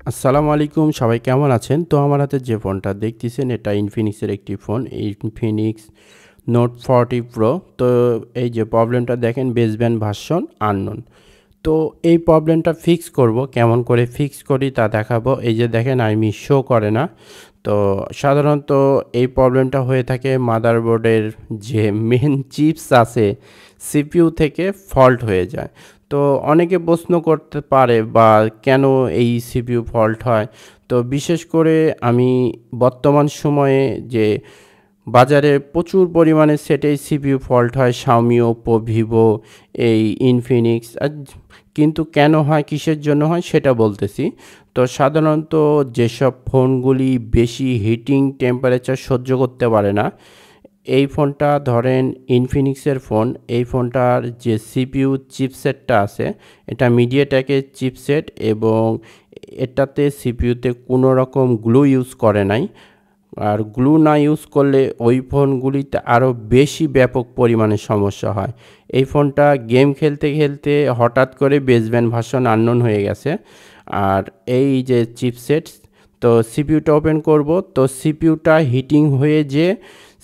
আসসালামু আলাইকুম, সবাই কেমন আছেন? তো আমার হাতে যে ফোনটা দেখতেছেন এটা ইনফিনিক্সের একটি ফোন, ইনফিনিক্স নোট 40 প্রো। তো এই যে প্রবলেমটা দেখেন, বেসব্যান্ড ভার্সন আননোন। তো এই প্রবলেমটা ফিক্স করব, কেমন করে ফিক্স করি তা দেখাবো। এই যে দেখেন আমি শো করে না। তো সাধারণত এই প্রবলেমটা হয়ে থাকে মাদারবোর্ডের যে মেন চিপস আছে সিপিইউ থেকে ফল্ট হয়ে যায়। তো অনেকে প্রশ্ন করতে পারে বা কেন এই সিপিইউ ফল্ট হয়। তো বিশেষ করে আমি বর্তমান সময়ে যে বাজারে প্রচুর পরিমাণে সেটেই সিপিইউ ফল্ট হয়, Xiaomi, Oppo, Vivo, এই ইনফিনিক্স। কিন্তু কেন হয়, কিসের জন্য হয় সেটা বলতেছি। তো সাধারণত যেসব ফোনগুলি বেশি হিটিং টেম্পারেচার সহ্য করতে পারে না, এই ফোনটা ধরেন ইনফিনিক্সের ফোন, এই ফোনটার যে সিপিইউ চিপসেটটা আছে এটা মিডিয়াটেকের চিপসেট এবং এটাতে সিপিইউতে কোনো রকম গ্লু ইউজ করে নাই। আর গ্লু না ইউজ করলে ওই ফোনগুলিতে আরও বেশি ব্যাপক পরিমাণে সমস্যা হয়। এই ফোনটা গেম খেলতে খেলতে হঠাৎ করে বেসব্যান্ড ভার্সন আননোন হয়ে গেছে। আর এই যে চিপসেট, তো সিপিইউটা ওপেন করব, তো সিপিইউটা হিটিং হয়ে যে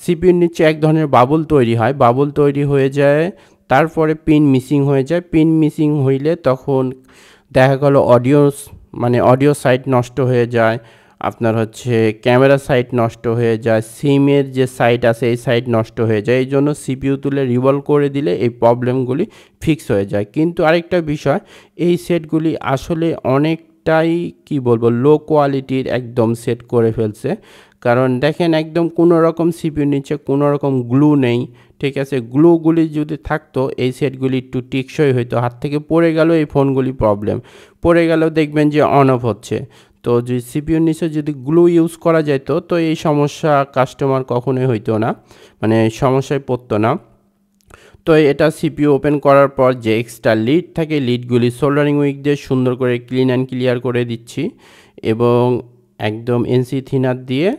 সিপিইউর নিচে এক ধরনের বাবুল তৈরি হয়, বাবুল তৈরি হয়ে যায়, তারপরে পিন মিসিং হয়ে যায়। পিন মিসিং হইলে তখন দেখা গেল অডিও সাইট নষ্ট হয়ে যায়, আপনার হচ্ছে ক্যামেরা সাইট নষ্ট হয়ে যায়, সিমের যে সাইট আছে এই সাইট নষ্ট হয়ে যায়। এই জন্য সিপিইউ তুলে রিভলভ করে দিলে এই প্রবলেমগুলি ফিক্স হয়ে যায়। কিন্তু আরেকটা বিষয়, এই সেটগুলি আসলে অনেকটাই কি বলবো লো কোয়ালিটির একদম সেট করে ফেলছে। কারণ দেখেন একদম কোনো রকম সিপিইউর নিচে কোনো রকম গ্লু নেই, ঠিক আছে? গ্লুগুলি যদি থাকতো এই সেটগুলি একটু টেকসই হইতো, হাত থেকে পড়ে গেল এই ফোনগুলি প্রবলেম, পড়ে গেলেও দেখবেন যে অন অফ হচ্ছে। তো যদি সিপিইউর নিচে যদি গ্লু ইউজ করা যেত তো এই সমস্যা কাস্টমার কখনোই হইতো না, মানে সমস্যায় পড়তো না। তো এটা সিপিইউ ওপেন করার পর যে এক্সট্রা লিড থাকে, লিডগুলি সোল্ডারিং উইক দিয়ে সুন্দর করে ক্লিন অ্যান্ড ক্লিয়ার করে দিচ্ছি এবং একদম এনসি থিনার দিয়ে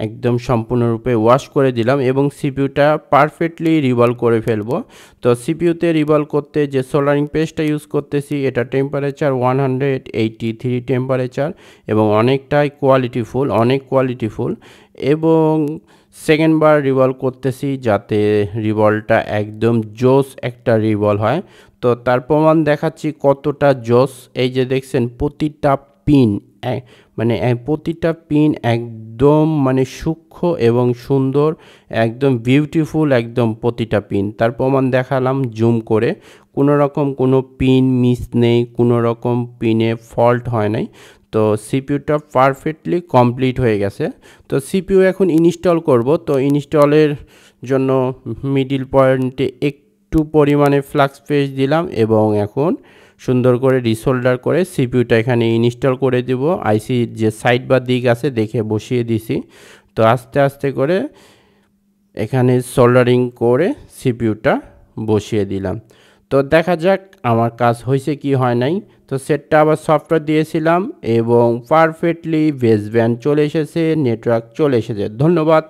একদম সম্পূর্ণরূপে ওয়াশ করে দিলাম এবং সিপিইউটা পারফেক্টলি রিভলভ করে ফেলবো। তো সিপিইউতে রিভলভ করতে যে সোল্ডারিং পেস্টটা ইউজ করতেছি এটা টেম্পারেচার 183 টেম্পারেচার এবং অনেকটাই কোয়ালিটিফুল, অনেক কোয়ালিটিফুল। এবং সেকেন্ড বার রিভলভ করতেছি যাতে রিভলভটা একদম জোস একটা রিভলভ হয়। তো তার প্রমাণ দেখাচ্ছি কতটা জোস। এই যে দেখছেন প্রতিটা পিন, প্রতিটা পিন একদম মানে সূক্ষ্ম এবং সুন্দর, একদম বিউটিফুল, একদম প্রতিটা পিন। তার প্রমাণ দেখালাম জুম করে, কোনো রকম কোনো পিন মিস নেই, কোনো রকম পিনে ফল্ট হয় নাই। তো সিপিইউটা পারফেক্টলি কমপ্লিট হয়ে গেছে। তো সিপিইউ এখন ইনস্টল করব। তো ইনস্টলের জন্য মিডিল পয়েন্টে একটু পরিমাণে ফ্লাক্স পেস্ট দিলাম এবং এখন সুন্দর করে রিসোল্ডার করে সিপিইউটা এখানে ইনস্টল করে দেব। আইসির যে সাইড বা দিক আছে দেখে বসিয়ে দিছি। তো আস্তে আস্তে করে এখানে সোল্ডারিং করে সিপিইউটা বসিয়ে দিলাম। তো দেখা যাক আমার কাজ হয়েছে কি হয় নাই। তো সেটটা আবার সফটওয়্যার দিয়েছিলাম এবং পারফেক্টলি বেসব্যান্ড চলে এসেছে, নেটওয়ার্ক চলে এসেছে। ধন্যবাদ।